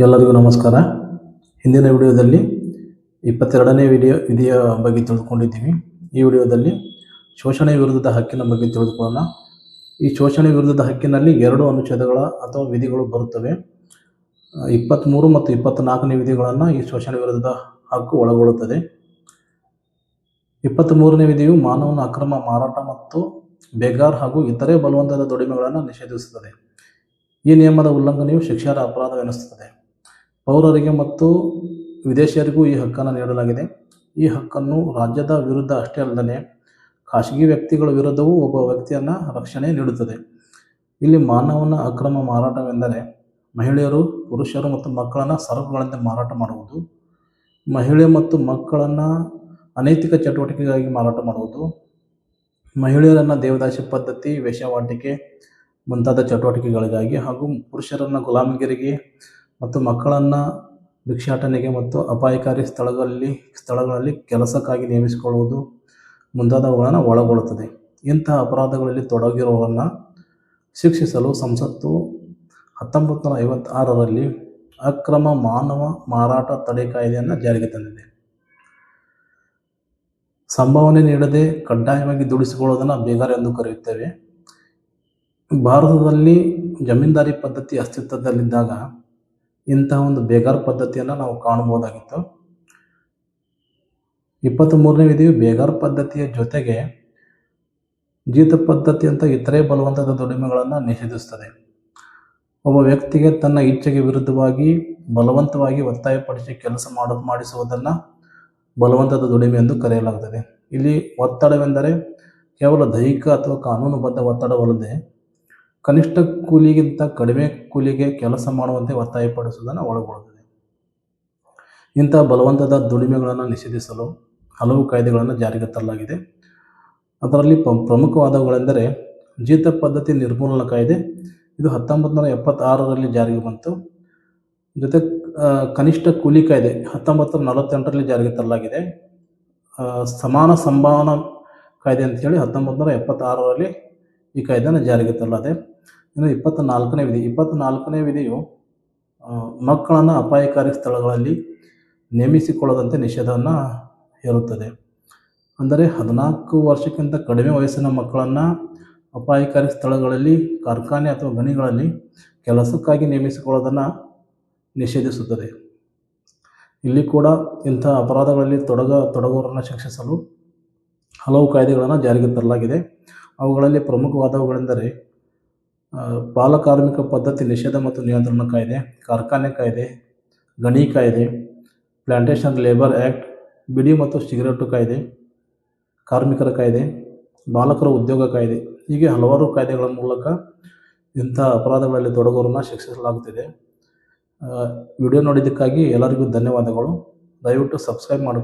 ಎಲ್ಲರಿಗೂ ನಮಸ್ಕಾರ. ಹಿಂದಿನ ವಿಡಿಯೋದಲ್ಲಿ 22ನೇ ವಿಧಿಯ ಬಗ್ಗೆ ತಿಳಿದುಕೊಂಡಿದ್ದೀವಿ. ಈ ವಿಡಿಯೋದಲ್ಲಿ ಶೋಷಣೆ ವಿರುದ್ಧದ ಹಕ್ಕಿನ ಬಗ್ಗೆ ತಿಳಿದುಕೊಳ್ಳೋಣ. ಈ ಶೋಷಣೆ ವಿರುದ್ಧದ ಹಕ್ಕಿನಲ್ಲಿ 2 ಅನುಚ್ಛೇದಗಳ ಅಥವಾ ವಿಧಿಗಳು ಬರುತ್ತವೆ. 23 ಮತ್ತು 24ನೇ ವಿಧಿಗಳನ್ನು ಈ ಶೋಷಣೆ ವಿರುದ್ಧದ ಹಕ್ಕು ಒಳಗೊಳ್ಳುತ್ತದೆ. 23ನೇ ವಿಧಿಯು ಮಾನವನ ಅಕ್ರಮ ಮಾರಾಟ ಮತ್ತು ಬೇಗಾರ್ ಹಾಗೂ ಇತರೆ ಬಲವಂತದ ದುಡಿಮೆಗಳನ್ನು ನಿಷೇಧಿಸುತ್ತದೆ. ಈ ನಿಯಮದ ಉಲ್ಲಂಘನೆಯು ಶಿಕ್ಷಾರ್ಹ ಅಪರಾಧವೆನಿಸುತ್ತದೆ. ಪೌರರಿಗೆ ಮತ್ತು ವಿದೇಶಿಯರಿಗೂ ಈ ಹಕ್ಕನ್ನು ನೀಡಲಾಗಿದೆ. ಈ ಹಕ್ಕನ್ನು ರಾಜ್ಯದ ವಿರುದ್ಧ ಅಷ್ಟೇ ಅಲ್ಲದೆ ಖಾಸಗಿ ವ್ಯಕ್ತಿಗಳ ವಿರುದ್ಧವೂ ಒಬ್ಬ ವ್ಯಕ್ತಿಯನ್ನು ರಕ್ಷಣೆ ನೀಡುತ್ತದೆ. ಇಲ್ಲಿ ಮಾನವನ ಅಕ್ರಮ ಮಾರಾಟವೆಂದರೆ ಮಹಿಳೆಯರು, ಪುರುಷರು ಮತ್ತು ಮಕ್ಕಳನ್ನು ಸರಕುಗಳಂತೆ ಮಾರಾಟ ಮಾಡುವುದು, ಮಹಿಳೆ ಮತ್ತು ಮಕ್ಕಳನ್ನು ಅನೈತಿಕ ಚಟುವಟಿಕೆಗಾಗಿ ಮಾರಾಟ ಮಾಡುವುದು, ಮಹಿಳೆಯರನ್ನು ದೇವದಾಸಿ ಪದ್ಧತಿ, ವೇಶ್ಯಾವಾಟಿಕೆ ಮುಂತಾದ ಚಟುವಟಿಕೆಗಳಿಗಾಗಿ ಹಾಗೂ ಪುರುಷರನ್ನು ಗುಲಾಮಗಿರಿಗೆ ಮತ್ತು ಮಕ್ಕಳನ್ನು ಭಿಕ್ಷಾಟನೆಗೆ ಮತ್ತು ಅಪಾಯಕಾರಿ ಸ್ಥಳಗಳಲ್ಲಿ ಕೆಲಸಕ್ಕಾಗಿ ನೇಮಿಸಿಕೊಳ್ಳುವುದು ಮುಂತಾದವುಗಳನ್ನು ಒಳಗೊಳ್ಳುತ್ತದೆ. ಇಂತಹ ಅಪರಾಧಗಳಲ್ಲಿ ತೊಡಗಿರುವವರನ್ನು ಶಿಕ್ಷಿಸಲು ಸಂಸತ್ತು 1956ರಲ್ಲಿ ಅಕ್ರಮ ಮಾನವ ಮಾರಾಟ ತಡೆ ಕಾಯ್ದೆಯನ್ನು ಜಾರಿಗೆ ತಂದಿದೆ. ಸಂಭಾವನೆ ನೀಡದೆ ಕಡ್ಡಾಯವಾಗಿ ದುಡಿಸಿಕೊಳ್ಳುವುದನ್ನು ಬೇಗಾರ್ ಎಂದು ಕರೆಯುತ್ತೇವೆ. ಭಾರತದಲ್ಲಿ ಜಮೀನ್ದಾರಿ ಪದ್ಧತಿ ಅಸ್ತಿತ್ವದಲ್ಲಿದ್ದಾಗ ಇಂತಹ ಒಂದು ಬೇಗಾರ್ ಪದ್ಧತಿಯನ್ನು ನಾವು ಕಾಣಬಹುದಾಗಿತ್ತು. 23ನೇ ವಿಧಿಯು ಬೇಗಾರ್ ಪದ್ಧತಿಯ ಜೊತೆಗೆ ಜೀತ ಪದ್ಧತಿ ಅಂತ ಇತರೆ ಬಲವಂತದ ದುಡಿಮೆಗಳನ್ನು ನಿಷೇಧಿಸುತ್ತದೆ. ಒಬ್ಬ ವ್ಯಕ್ತಿಗೆ ತನ್ನ ಇಚ್ಛೆಗೆ ವಿರುದ್ಧವಾಗಿ ಬಲವಂತವಾಗಿ ಒತ್ತಾಯಪಡಿಸಿ ಕೆಲಸ ಮಾಡಿಸುವುದನ್ನು ಬಲವಂತದ ದುಡಿಮೆ ಎಂದು ಕರೆಯಲಾಗುತ್ತದೆ. ಇಲ್ಲಿ ಒತ್ತಡವೆಂದರೆ ಕೇವಲ ದೈಹಿಕ ಅಥವಾ ಕಾನೂನುಬದ್ಧ ಒತ್ತಡವಲ್ಲದೆ ಕನಿಷ್ಠ ಕೂಲಿಗಿಂತ ಕಡಿಮೆ ಕೂಲಿಗೆ ಕೆಲಸ ಮಾಡುವಂತೆ ಒತ್ತಾಯಪಡಿಸುವುದನ್ನು ಒಳಗೊಳ್ಳುತ್ತದೆ. ಇಂತಹ ಬಲವಂತದ ದುಡಿಮೆಗಳನ್ನು ನಿಷೇಧಿಸಲು ಹಲವು ಕಾಯ್ದೆಗಳನ್ನು ಜಾರಿಗೆ ತರಲಾಗಿದೆ. ಅದರಲ್ಲಿ ಪ್ರಮುಖವಾದವುಗಳೆಂದರೆ ಜೀತ ಪದ್ಧತಿ ನಿರ್ಮೂಲನಾ ಕಾಯ್ದೆ. ಇದು 1976ರಲ್ಲಿ ಜಾರಿಗೆ ಬಂತು. ಜೊತೆ ಕನಿಷ್ಠ ಕೂಲಿ ಕಾಯ್ದೆ 1948ರಲ್ಲಿ ಜಾರಿಗೆ ತರಲಾಗಿದೆ. ಸಮಾನ ಸಂಭಾವನಾ ಕಾಯ್ದೆ ಅಂತೇಳಿ 1976ರಲ್ಲಿ ಈ ಕಾಯ್ದೆಯನ್ನು ಜಾರಿಗೆ ತರಲಾಗಿದೆ. ಇನ್ನು 24ನೇ ವಿಧಿಯು ಮಕ್ಕಳನ್ನು ಅಪಾಯಕಾರಿ ಸ್ಥಳಗಳಲ್ಲಿ ನೇಮಿಸಿಕೊಳ್ಳದಂತೆ ನಿಷೇಧವನ್ನು ಹೇರುತ್ತದೆ. ಅಂದರೆ 14 ವರ್ಷಕ್ಕಿಂತ ಕಡಿಮೆ ವಯಸ್ಸಿನ ಮಕ್ಕಳನ್ನು ಅಪಾಯಕಾರಿ ಸ್ಥಳಗಳಲ್ಲಿ, ಕಾರ್ಖಾನೆ ಅಥವಾ ಗಣಿಗಳಲ್ಲಿ ಕೆಲಸಕ್ಕಾಗಿ ನೇಮಿಸಿಕೊಳ್ಳೋದನ್ನು ನಿಷೇಧಿಸುತ್ತದೆ. ಇಲ್ಲಿ ಕೂಡ ಇಂಥ ಅಪರಾಧಗಳಲ್ಲಿ ತೊಡಗುವವರನ್ನು ಶಿಕ್ಷಿಸಲು ಹಲವು ಕಾಯ್ದೆಗಳನ್ನು ಜಾರಿಗೆ ತರಲಾಗಿದೆ. ಅವುಗಳಲ್ಲಿ ಪ್ರಮುಖವಾದವುಗಳೆಂದರೆ ಬಾಲಕಾರ್ಮಿಕ ಪದ್ಧತಿ ನಿಷೇಧ ಮತ್ತು ನಿಯಂತ್ರಣ ಕಾಯ್ದೆ, ಕಾರ್ಖಾನೆ ಕಾಯ್ದೆ, ಗಣಿ ಕಾಯ್ದೆ, ಪ್ಲಾಂಟೇಷನ್ ಲೇಬರ್ ಆ್ಯಕ್ಟ್, ಬಿಡಿ ಮತ್ತು ಸಿಗರೇಟು ಕಾಯ್ದೆ, ಕಾರ್ಮಿಕರ ಕಾಯ್ದೆ, ಬಾಲಕರ ಉದ್ಯೋಗ ಕಾಯ್ದೆ, ಹೀಗೆ ಹಲವಾರು ಕಾಯ್ದೆಗಳ ಮೂಲಕ ಇಂಥ ಅಪರಾಧಗಳಲ್ಲಿ ತೊಡಗುವವರನ್ನು ಶಿಕ್ಷಿಸಲಾಗುತ್ತಿದೆ. ವಿಡಿಯೋ ನೋಡಿದ್ದಕ್ಕಾಗಿ ಎಲ್ಲರಿಗೂ ಧನ್ಯವಾದಗಳು. ದಯವಿಟ್ಟು ಸಬ್ಸ್ಕ್ರೈಬ್ ಮಾಡಿ.